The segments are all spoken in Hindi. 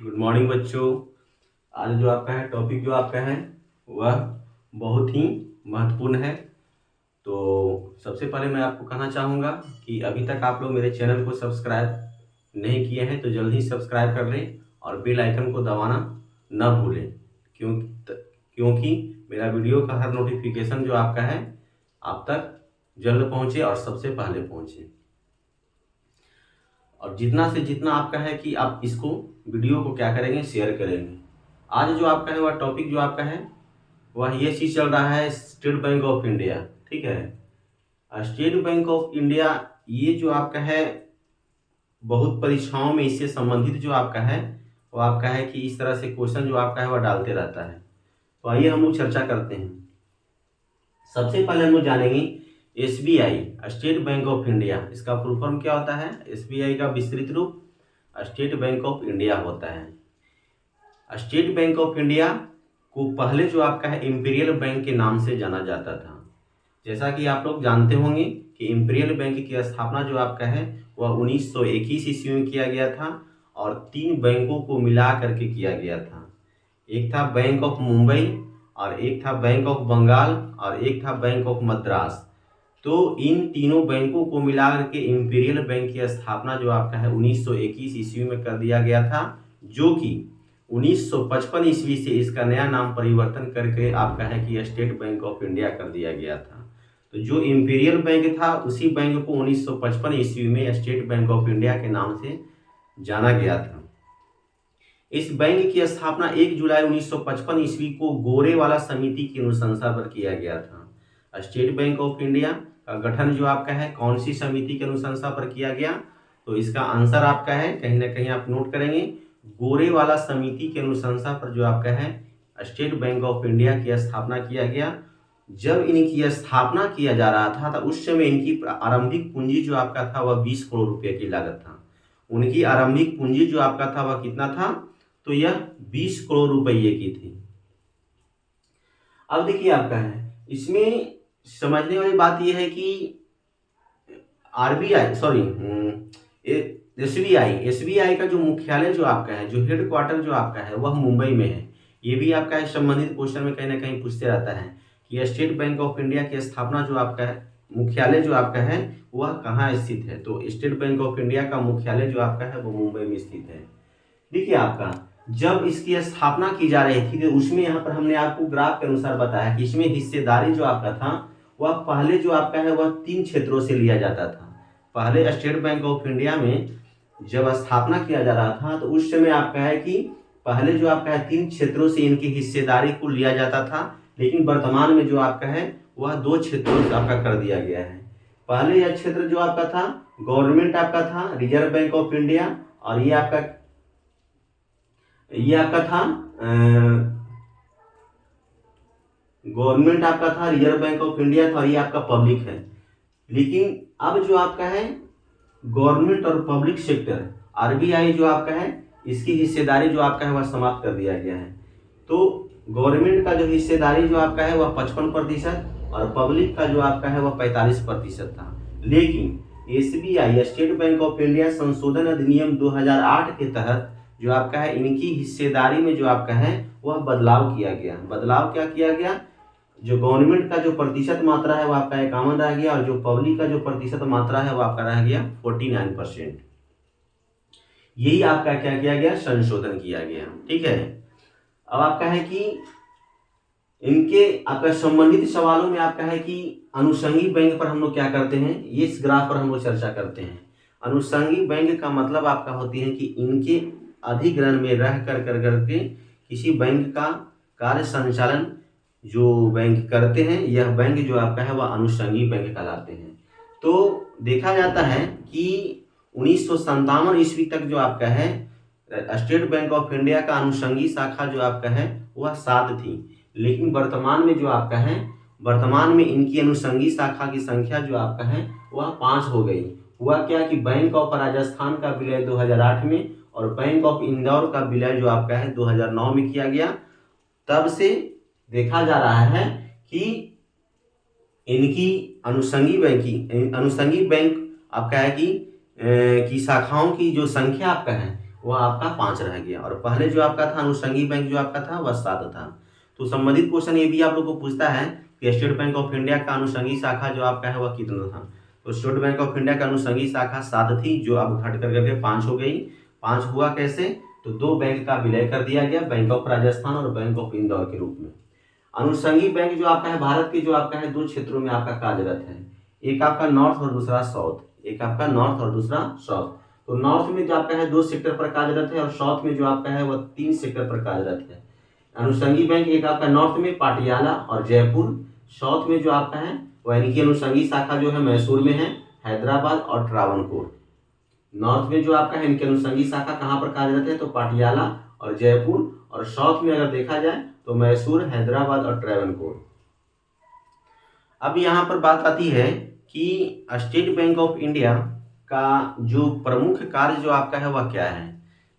गुड मॉर्निंग बच्चों। आज जो आपका है टॉपिक जो आपका है वह बहुत ही महत्वपूर्ण है। तो सबसे पहले मैं आपको कहना चाहूँगा कि अभी तक आप लोग मेरे चैनल को सब्सक्राइब नहीं किए हैं तो जल्द ही सब्सक्राइब कर लें और बेल आइकन को दबाना न भूलें, क्योंकि मेरा वीडियो का हर नोटिफिकेशन जो आपका है आप तक जल्द पहुँचे और सबसे पहले पहुँचे। और जितना से जितना आपका है कि आप इसको वीडियो को क्या करेंगे, शेयर करेंगे। आज जो आपका है वह टॉपिक जो आपका है वह ये चीज़ चल रहा है स्टेट बैंक ऑफ इंडिया। ठीक है, स्टेट बैंक ऑफ इंडिया ये जो आपका है बहुत परीक्षाओं में इससे संबंधित जो आपका है वो आपका है कि इस तरह से क्वेश्चन जो आपका है वह डालते रहता है। तो आइए हम लोग चर्चा करते हैं। सबसे पहले हम लोग जानेंगे SBI, state bank of India, इसका फुल फॉर्म क्या होता है। एसबीआई का विस्तृत रूप स्टेट बैंक ऑफ इंडिया होता है। स्टेट बैंक ऑफ इंडिया को पहले जो आपका है इंपीरियल बैंक के नाम से जाना जाता था। जैसा कि आप लोग जानते होंगे कि इंपीरियल बैंक की स्थापना जो आपका है वह 1921 ईस्वी में किया गया था और 3 बैंकों को मिला करके किया गया था। एक था बैंक ऑफ मुंबई और एक था बैंक ऑफ बंगाल और एक था बैंक ऑफ मद्रास। तो इन तीनों बैंकों को मिलाकर के इंपीरियल बैंक की स्थापना जो आपका है 1921 ईस्वी में कर दिया गया था, जो कि 1955 ईस्वी से इसका नया नाम परिवर्तन करके आपका है कि स्टेट बैंक ऑफ इंडिया कर दिया गया था। तो जो इंपीरियल बैंक था उसी बैंक को 1955 ईस्वी में स्टेट बैंक ऑफ इंडिया के नाम से जाना गया था। इस बैंक की स्थापना 1 जुलाई 1955 ईस्वी को गोरेवाला समिति की अनुशंसा पर किया गया था। स्टेट बैंक ऑफ इंडिया का गठन जो आपका है कौन सी समिति की अनुशंसा पर किया गया, तो इसका आंसर आपका है कहीं ना कहीं आप नोट करेंगे, गोरेवाला समिति की अनुशंसा पर जो आपका है स्टेट बैंक ऑफ इंडिया की स्थापना किया गया। जब इनकी स्थापना किया जा रहा था तो उस समय इनकी आरंभिक पूंजी जो आपका था वह 20 करोड़ रुपए की लागत था। उनकी आरंभिक पूंजी जो आपका था वह कितना था, तो यह 20 करोड़ रुपये की थी। अब देखिए आपका है इसमें समझने वाली बात यह है कि आरबीआई सॉरी एसबीआई का जो मुख्यालय जो आपका है, जो हेडक्वार्टर जो आपका है वह मुंबई में है। ये भी आपका है संबंधित क्वेश्चन में कहीं ना कहीं पूछते रहता है कि स्टेट बैंक ऑफ इंडिया की स्थापना जो आपका है मुख्यालय जो आपका है वह कहाँ स्थित है। तो स्टेट बैंक ऑफ इंडिया का मुख्यालय जो आपका है वो मुंबई में स्थित है। देखिए आपका जब इसकी स्थापना की जा रही थी तो उसमें यहाँ पर हमने आपको ग्राफ के अनुसार बताया कि इसमें हिस्सेदारी जो आपका था वह पहले जो आपका है वह 3 क्षेत्रों से लिया जाता था। पहले स्टेट बैंक ऑफ इंडिया में जब स्थापना किया जा रहा था तो उस समय आपका है कि पहले जो आपका है 3 क्षेत्रों से इनकी हिस्सेदारी को लिया जाता था, लेकिन वर्तमान में जो आपका है वह 2 क्षेत्रों से आपका कर दिया गया है। पहले यह क्षेत्र जो आपका था गवर्नमेंट आपका था रिजर्व बैंक ऑफ इंडिया, और ये आपका था गवर्नमेंट आपका था रिजर्व बैंक ऑफ इंडिया था और ये आपका पब्लिक है। लेकिन अब जो आपका है गवर्नमेंट और पब्लिक सेक्टर आरबीआई जो आपका है इसकी हिस्सेदारी जो आपका है वह समाप्त कर दिया गया है। तो गवर्नमेंट का जो हिस्सेदारी जो आपका है वह 55% और पब्लिक का जो आपका है वह 45% था। लेकिन SBI state bank of India संशोधन अधिनियम 2008 के तहत जो आपका है इनकी हिस्सेदारी में जो आपका है वह बदलाव किया गया। बदलाव क्या किया गया, जो गवर्नमेंट का जो प्रतिशत मात्रा है वो आपका 51 रह गया और जो पब्लिक का जो प्रतिशत मात्रा है वो आपका रह गया 49%। यही आपका क्या किया गया, संशोधन किया गया। ठीक है, अब आपका है कि इनके आपका संबंधित सवालों में आपका है कि अनुषंगी बैंक पर हम लोग क्या करते हैं, ये इस ग्राफ पर हम लोग चर्चा करते हैं। अनुषंगी बैंक का मतलब आपका होती है कि इनके अधिग्रहण में रह कर करके किसी बैंक का कार्य संचालन जो बैंक करते हैं, यह बैंक जो आपका है वह अनुषंगी बैंक कहलाते हैं। तो देखा जाता है कि 1957 ईस्वी तक जो आपका है स्टेट बैंक ऑफ इंडिया का अनुषंगी शाखा जो आपका है वह 7 थी, लेकिन वर्तमान में जो आपका है वर्तमान में इनकी अनुषंगी शाखा की संख्या जो आपका है वह 5 हो गई। हुआ क्या कि बैंक ऑफ राजस्थान का विलय 2008 में और बैंक ऑफ इंदौर का विलय जो आपका है 2009 में किया गया। तब से देखा जा रहा है कि इनकी अनुषंगी बैंक आपका है कि शाखाओं की जो संख्या आपका है वह आपका 5 रह गया, और पहले जो आपका था अनुषंगी बैंक जो आपका था वह 7 था। तो संबंधित क्वेश्चन ये भी आप लोग को पूछता है कि स्टेट बैंक ऑफ इंडिया का अनुषंगी शाखा जो आपका है वह कितना था। तो स्टेट बैंक ऑफ इंडिया का अनुषंगी शाखा 7 थी, जो अब घट कर करके 5 हो गई। 5 हुआ कैसे, तो 2 बैंक का विलय कर दिया गया, बैंक ऑफ राजस्थान और बैंक ऑफ इंदौर के रूप में। अनुषंगी बैंक जो आपका है भारत के जो आपका है 2 क्षेत्रों में आपका कार्यरत है, एक आपका नॉर्थ और दूसरा साउथ। एक आपका नॉर्थ और दूसरा साउथ। तो नॉर्थ में जो आपका है 2 सेक्टर पर कार्यरत है, और साउथ में जो आपका है वह 3 सेक्टर पर कार्यरत है। अनुषंगी बैंक एक आपका नॉर्थ में पाटियाला और जयपुर, साउथ में जो आपका है वह इनकी अनुषंगी शाखा जो है मैसूर में है, हैदराबाद और ट्रावनकोर। नॉर्थ में जो आपका है इनकी अनुषंगी शाखा कहाँ पर कार्यरत है, तो पाटियाला और जयपुर, और साउथ में अगर देखा जाए तो मैसूर, हैदराबाद और ट्रावनकोर। अब यहाँ पर बात आती है कि स्टेट बैंक ऑफ इंडिया का जो प्रमुख कार्य जो आपका है वह क्या है।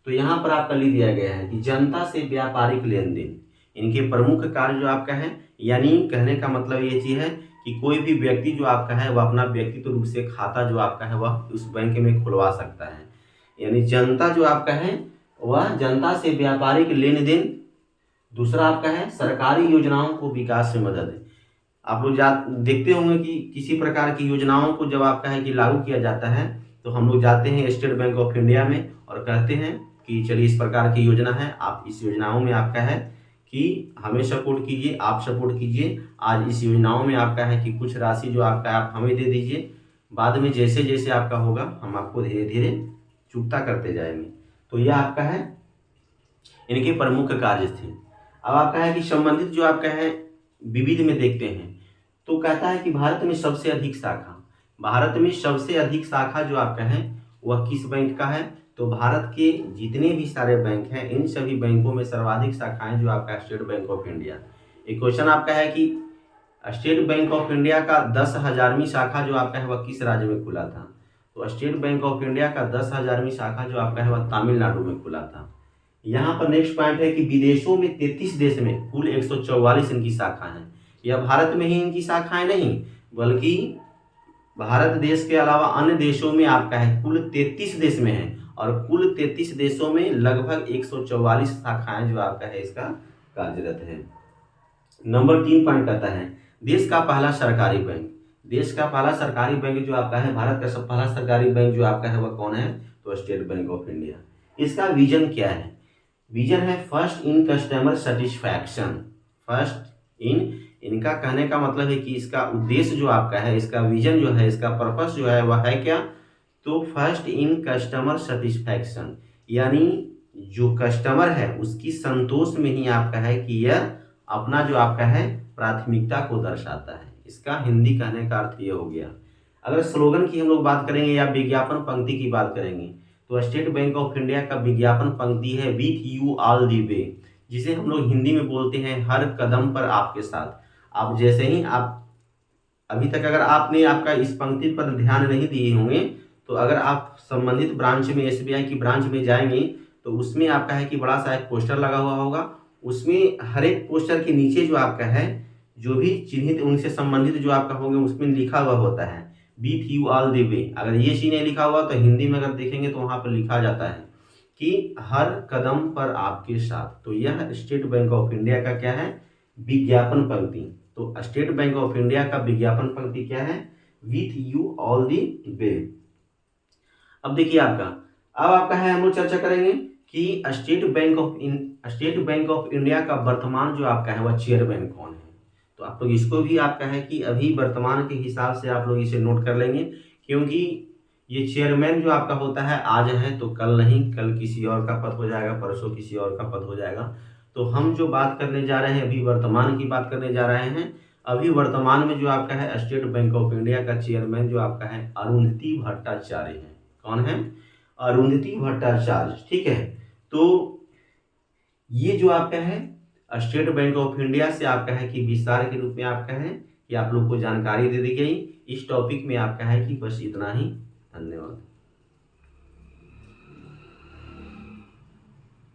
तो यहाँ पर आपका लिख दिया गया है कि जनता से व्यापारिक लेन देन इनके प्रमुख कार्य जो आपका है, यानी कहने का मतलब ये चीज है कि कोई भी व्यक्ति जो आपका है वह अपना व्यक्तिगत रूप से खाता जो आपका है वह उस बैंक में खुलवा सकता है। यानी जनता जो आपका है वह जनता से व्यापारिक लेन देन। दूसरा आपका है सरकारी योजनाओं को विकास में मदद। आप लोग देखते होंगे कि किसी प्रकार की योजनाओं को जब आपका है कि लागू किया जाता है तो हम लोग जाते हैं स्टेट बैंक ऑफ इंडिया में और कहते हैं कि चलिए इस प्रकार की योजना है, आप इस योजनाओं में आपका है कि हमें सपोर्ट कीजिए, आप सपोर्ट कीजिए। आज इस योजनाओं में आपका है कि कुछ राशि जो आपका आप हमें दे दीजिए, बाद में जैसे जैसे आपका होगा हम आपको धीरे धीरे चुकता करते जाएंगे। तो यह आपका है इनके प्रमुख कार्य थे। अब आपका है कि संबंधित जो आपका है विविध में देखते हैं, तो कहता है कि भारत में सबसे अधिक शाखा जो आपका है वह किस बैंक का है। तो भारत के जितने भी सारे बैंक हैं इन सभी बैंकों में सर्वाधिक शाखाएं जो आपका स्टेट बैंक ऑफ इंडिया। एक क्वेश्चन आपका है कि स्टेट बैंक ऑफ इंडिया का 10,000वीं शाखा जो आपका है वह किस राज्य में खुला था। तो स्टेट बैंक ऑफ इंडिया का 10,000वीं शाखा जो आपका है वह तमिलनाडु में खुला था। यहाँ पर नेक्स्ट पॉइंट है कि विदेशों में 33 देश में कुल 144 इनकी शाखा है। यह भारत में ही इनकी शाखाएं नहीं बल्कि भारत देश के अलावा अन्य देशों में आपका है कुल 33 देश में है, और कुल 33 देशों में लगभग 144 शाखाएं जो आपका है इसका कार्यरत है। नंबर 3 पॉइंट कहता है देश का पहला सरकारी बैंक। देश का पहला सरकारी बैंक जो आपका है, भारत का पहला सरकारी बैंक जो आपका है वह कौन है, तो स्टेट बैंक ऑफ इंडिया। इसका विजन क्या है, विजन है first in customer satisfaction. First in, इनका कहने का मतलब है कि इसका उद्देश्य जो आपका है, इसका विजन जो है, इसका पर्पस जो है वह है क्या, तो फर्स्ट इन कस्टमर सेटिस्फैक्शन, यानी जो कस्टमर है उसकी संतोष में ही आपका है कि यह अपना जो आपका है प्राथमिकता को दर्शाता है। इसका हिंदी कहने का अर्थ ये हो गया। अगर स्लोगन की हम लोग बात करेंगे या विज्ञापन पंक्ति की बात करेंगे, तो स्टेट बैंक ऑफ इंडिया का विज्ञापन पंक्ति है विथ यू ऑल दी वे, जिसे हम लोग हिंदी में बोलते हैं हर कदम पर आपके साथ। आप जैसे ही आप अभी तक अगर आपने आपका इस पंक्ति पर ध्यान नहीं दिए होंगे, तो अगर आप संबंधित ब्रांच में एसबीआई की ब्रांच में जाएंगे तो उसमें आपका है कि बड़ा सा एक पोस्टर लगा हुआ होगा। उसमें हर एक पोस्टर के नीचे जो आपका है जो भी चिन्हित उनसे संबंधित जो आपका होंगे उसमें लिखा हुआ होता है with you all the way. अगर ये चीज नहीं लिखा हुआ तो हिंदी में अगर देखेंगे तो वहां पर लिखा जाता है कि हर कदम पर आपके साथ। तो यह स्टेट बैंक ऑफ इंडिया का क्या है, विज्ञापन पंक्ति। तो स्टेट बैंक ऑफ इंडिया का विज्ञापन पंक्ति क्या है, विथ यू ऑल दी वे। अब देखिए आपका, अब आपका है हम लोग चर्चा करेंगे कि स्टेट बैंक ऑफ इंडिया का वर्तमान जो आपका है वह चेयरमैन कौन है। तो आप लोग इसको भी आपका है कि अभी वर्तमान के हिसाब से आप लोग इसे नोट कर लेंगे, क्योंकि ये चेयरमैन जो आपका होता है आज है तो कल नहीं, कल किसी और का पद हो जाएगा, परसों किसी और का पद हो जाएगा। तो हम जो बात करने जा रहे हैं अभी वर्तमान की बात करने जा रहे हैं। अभी वर्तमान में जो आपका है स्टेट बैंक ऑफ इंडिया का चेयरमैन जो आपका है अरुंधति भट्टाचार्य है। कौन है, अरुंधति भट्टाचार्य, ठीक है। तो ये जो आपका है स्टेट बैंक ऑफ इंडिया से आपका है कि विस्तार के रूप में आपका है कि आप लोग को जानकारी दे दी गई। इस टॉपिक में आपका है कि बस इतना ही। धन्यवाद।